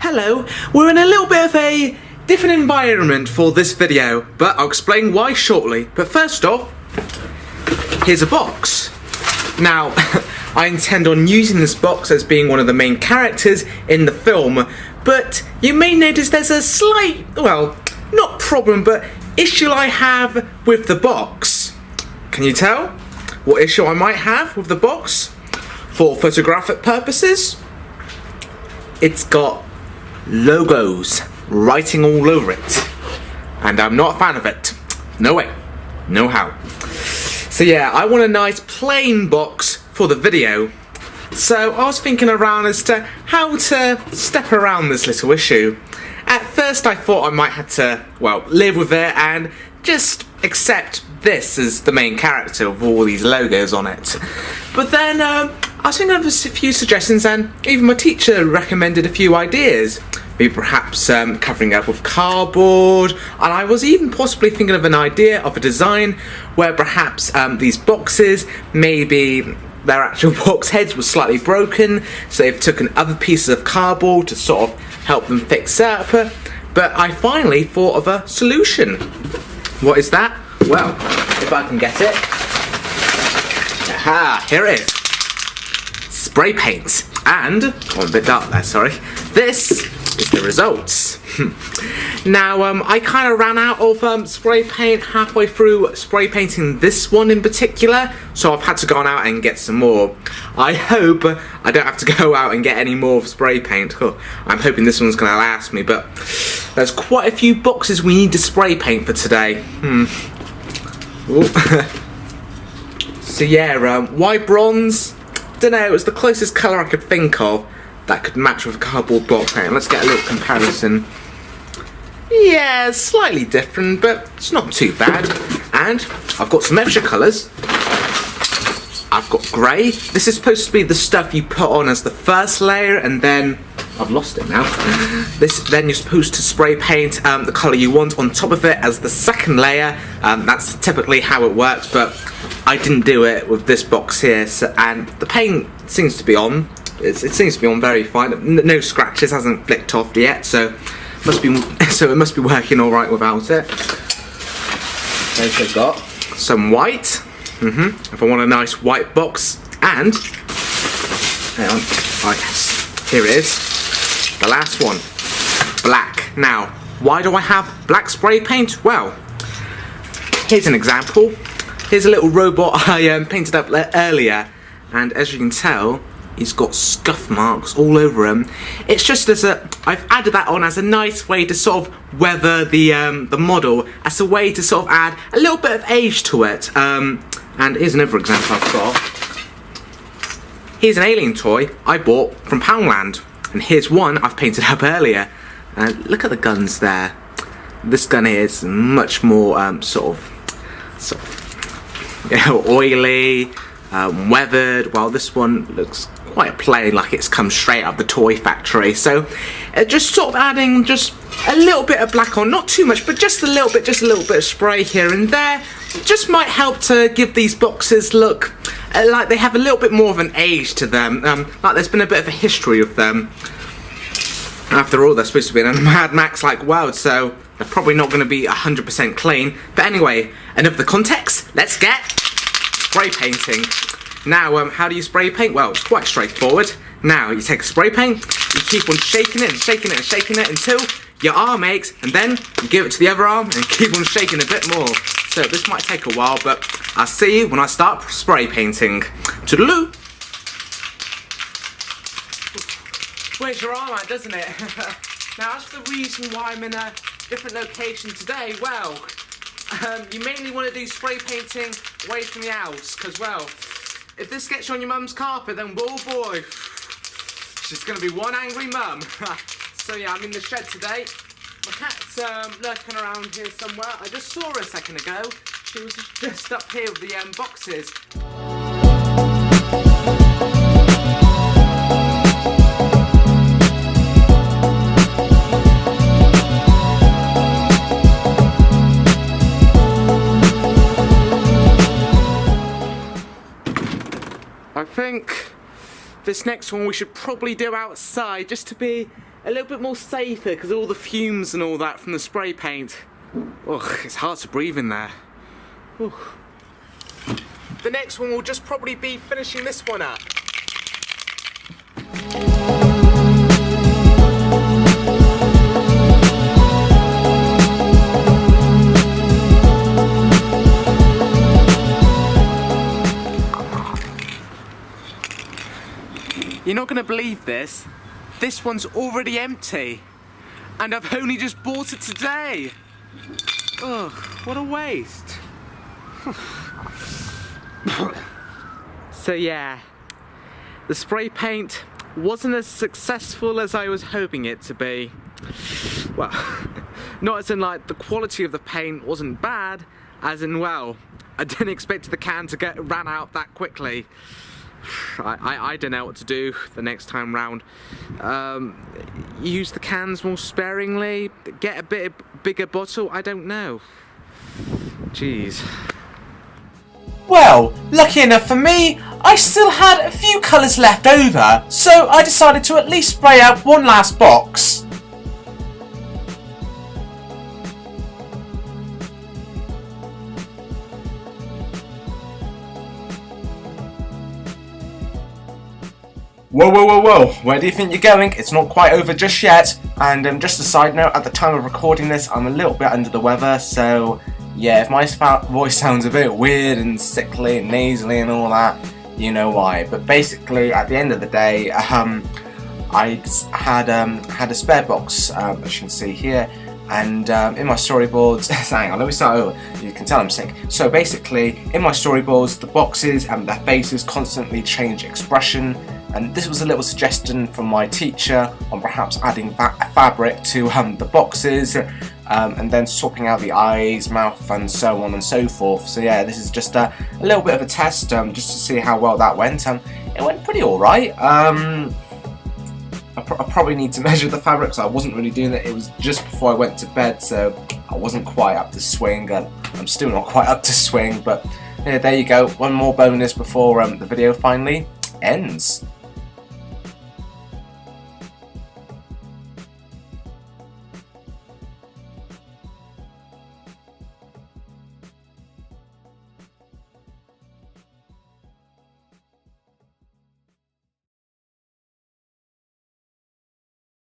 Hello, we're in a little bit of a different environment for this video, but I'll explain why shortly. But first off, here's a box. Now, I intend on using this box as being one of the main characters in the film, but you may notice there's a slight, well, not problem, but issue I have with the box. Can you tell what issue I might have with the box? For photographic purposes, it's got logos writing all over it, and I'm not a fan of it. No way, no how. So yeah, I want a nice plain box for the video. So I was thinking around as to how to step around this little issue. At first I thought I might have to, well, live with it and just accept this as the main character with all these logos on it. But then I was thinking of a few suggestions, and even my teacher recommended a few ideas. Maybe perhaps covering up with cardboard, and I was even possibly thinking of an idea of a design where perhaps these boxes, maybe their actual box heads were slightly broken, so they've taken other pieces of cardboard to sort of help them fix up. But I finally thought of a solution. What is that? Well, if I can get it. Aha, here it is. Spray paint. And, a bit dark there, sorry. This is the results. Now, I kind of ran out of spray paint halfway through spray painting this one in particular, so I've had to go on out and get some more. I hope I don't have to go out and get any more spray paint. Oh, I'm hoping this one's going to last me, but there's quite a few boxes we need to spray paint for today. So yeah, why bronze? Don't know, it was the closest colour I could think of that could match with cardboard box paint. Let's get a little comparison. Yeah, it's slightly different, but it's not too bad. And I've got some extra colours. I've got grey. This is supposed to be the stuff you put on as the first layer, and then I've lost it now. Then you're supposed to spray paint the colour you want on top of it as the second layer. That's typically how it works, but I didn't do it with this box here, and the paint seems to be on. It seems to be on very fine. No scratches, hasn't flicked off yet, so it must be working all right without it. Also got some white. If I want a nice white box, and hang on, yes, here it is, the last one, black. Now, why do I have black spray paint? Well, here's an example. Here's a little robot I painted up earlier, and as you can tell, he's got scuff marks all over him. It's just I've added that on as a nice way to sort of weather the model, as a way to sort of add a little bit of age to it. And here's another example I've got. Here's an alien toy I bought from Poundland, and here's one I've painted up earlier. And look at the guns there. This gun here is much more sort of oily, weathered, while this one looks quite plain, like it's come straight out of the toy factory. So just sort of adding just a little bit of black on, not too much, but just a little bit of spray here and there, just might help to give these boxes look like they have a little bit more of an age to them, like there's been a bit of a history of them. After all, they're supposed to be in a Mad Max-like world, so they're probably not going to be 100% clean. But anyway, enough of the context, let's get spray painting. Now, how do you spray paint? Well, it's quite straightforward. Now, you take a spray paint, you keep on shaking it and shaking it and shaking it until your arm aches, and then you give it to the other arm and keep on shaking a bit more. So this might take a while, but I'll see you when I start spray painting. Toodaloo! Wears your arm out, doesn't it? Now, that's the reason why I'm in a different location today. Well, you mainly want to do spray painting away from the house, because, well, if this gets you on your mum's carpet, then oh boy, she's going to be one angry mum. So yeah, I'm in the shed today. My cat's lurking around here somewhere. I just saw her a second ago. She was just up here with the boxes. I think this next one we should probably do outside, just to be a little bit more safer because all the fumes and all that from the spray paint. Ugh, it's hard to breathe in there. Ugh. The next one will just probably be finishing this one up. You're not going to believe this. This one's already empty. And I've only just bought it today. Ugh, what a waste. So yeah, the spray paint wasn't as successful as I was hoping it to be. Well, not as in like the quality of the paint wasn't bad, as in, well, I didn't expect the can to get ran out that quickly. I don't know what to do the next time round. Use the cans more sparingly, get a bit bigger bottle, I don't know. Jeez. Well, lucky enough for me, I still had a few colours left over, so I decided to at least spray out one last box. Whoa, whoa, whoa, whoa, where do you think you're going? It's not quite over just yet. And just a side note, at the time of recording this, I'm a little bit under the weather, so yeah, if my voice sounds a bit weird and sickly and nasally and all that, you know why. But basically, at the end of the day, I had a spare box, as you can see here, and in my storyboards, hang on, let me start over, you can tell I'm sick. So basically, in my storyboards, the boxes and their faces constantly change expression, and this was a little suggestion from my teacher on perhaps adding fabric to the boxes, and then swapping out the eyes, mouth, and so on and so forth. So yeah, this is just a little bit of a test, just to see how well that went. It went pretty alright. I probably need to measure the fabric, so I wasn't really doing it. It was just before I went to bed, so I wasn't quite up to swing, and I'm still not quite up to swing, but yeah, there you go. One more bonus before the video finally ends.